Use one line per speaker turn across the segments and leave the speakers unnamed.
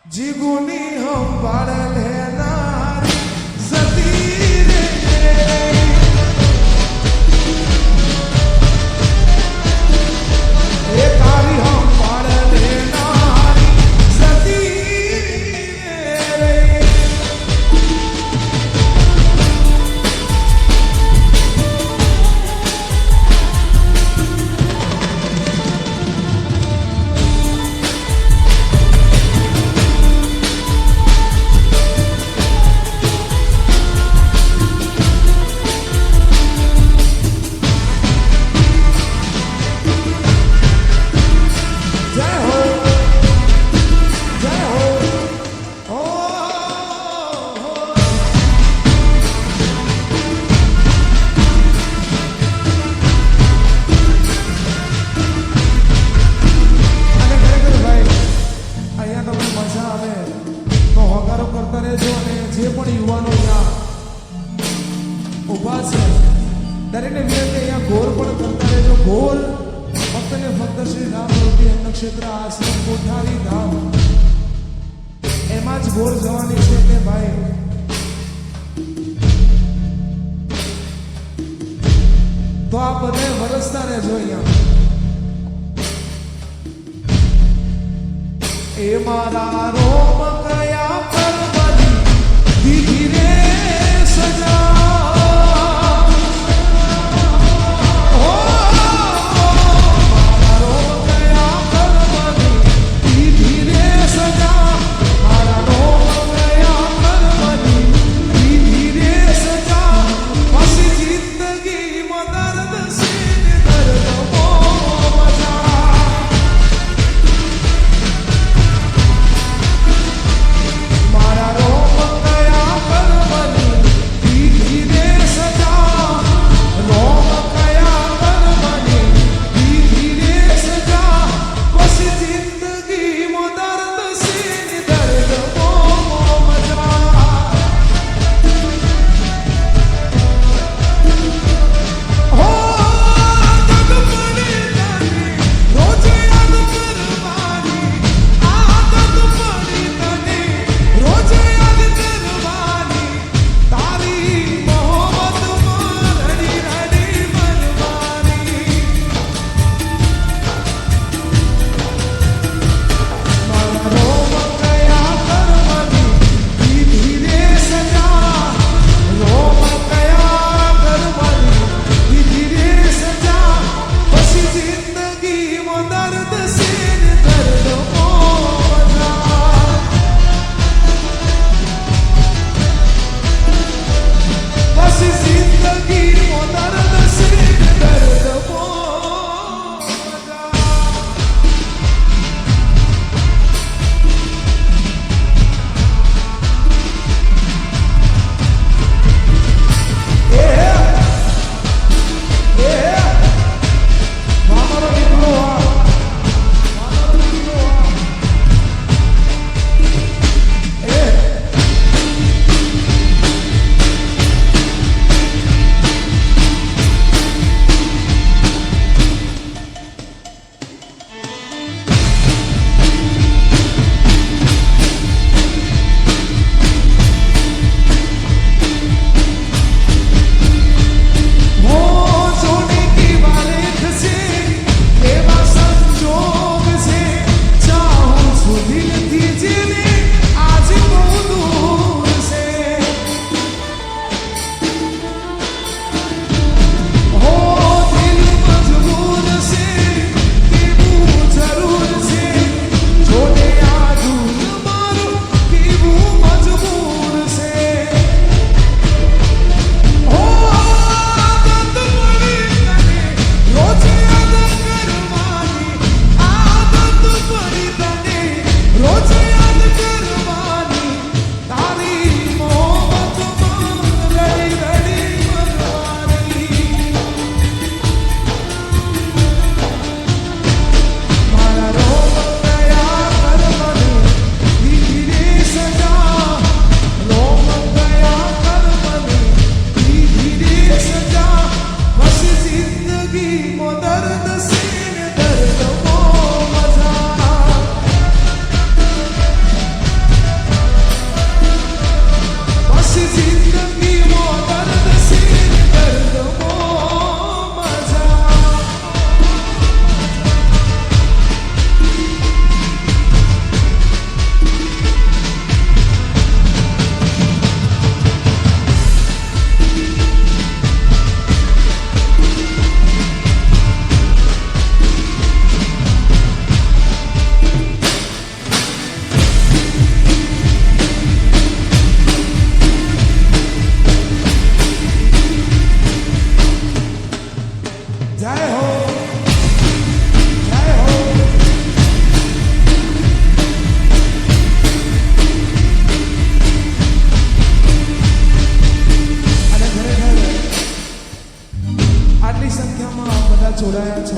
જીગુની હંભાળ લેનારી સતી રે એ તારી હંભાળ લેનારી સતી રે દરેકને વિનંતી અહીંયા ગોર પણ કરતા રહેજો. ગોર ફક્ત ને ફક્ત શ્રી રામ રૂપી અન્નક્ષેત્ર આશ્રમ કોઠારી ધામ એમાં જ ગોર જવાની છે કે ભાઈ તો આ બધે વરસતા રહેજો અહીંયા. એ મારા રોમ કયા કરવાની દીધી રે સજા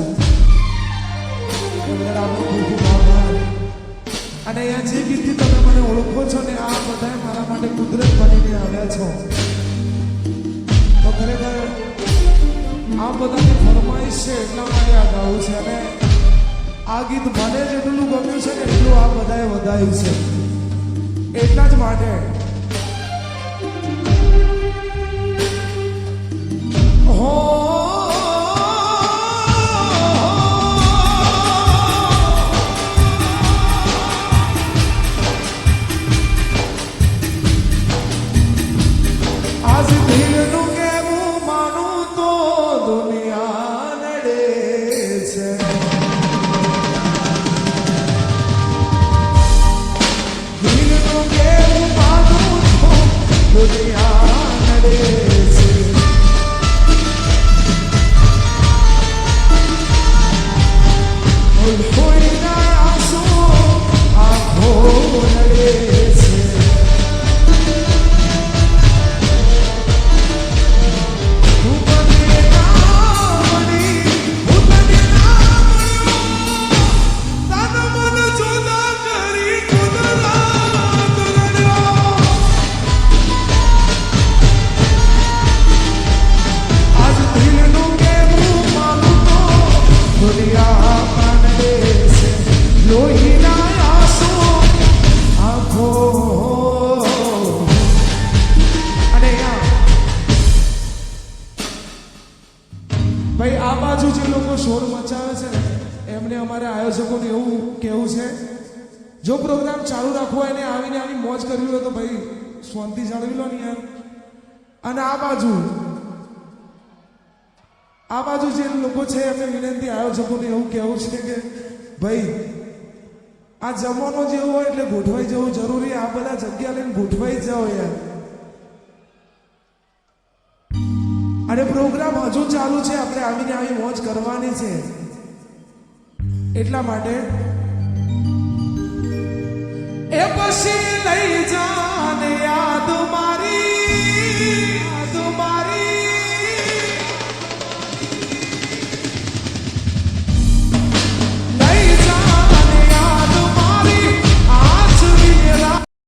છું એ બદલ આપનો ખૂબ ખૂબ આભાર. અને અહીંયા જે ગીતથી તમે મને ઓળખો છો ને આ બધા મારા માટે કુદરત બનીને આવ્યા છો. તો ખરેખર આ બધાની ફરમાઈશ છે એટલા માટે આ ગાવું છે. અને આ ગીત મને જેટલું ગમ્યું છે ને એટલું આ બધાએ વધાયું છે એટલા જ માટે. હો આજ દિલનું કેવું માનું તો દુનિયા નડે છે. દિલનું કેવું માનું તો દુનિયા નડે છે. કોઈના આંસુ આંખો નડે છે. ભાઈ આ બાજુ જે લોકો શોર મચાવે છે ને એમને અમારે આયોજકોને એવું કહેવું છે જો પ્રોગ્રામ ચાલુ રાખવો હોય એને આવીને આવી મોજ કરવી હોય તો ભાઈ શાંતિ જાળવી લો ને યાર. અને આ બાજુ જે લોકો છે એમને વિનંતી આયોજકોને એવું કહેવું છે કે ભાઈ આ જમવાનો જેવું હોય એટલે ગોઠવાઈ જવું જરૂરી. આ બધા જગ્યા લઈને ગોઠવાઈ જાઓ યાર. અને પ્રોગ્રામ હજુ ચાલુ છે આપણે આવીને આવી મોજ કરવાની છે એટલા માટે. એ પછી લઈ જાને યાદ માં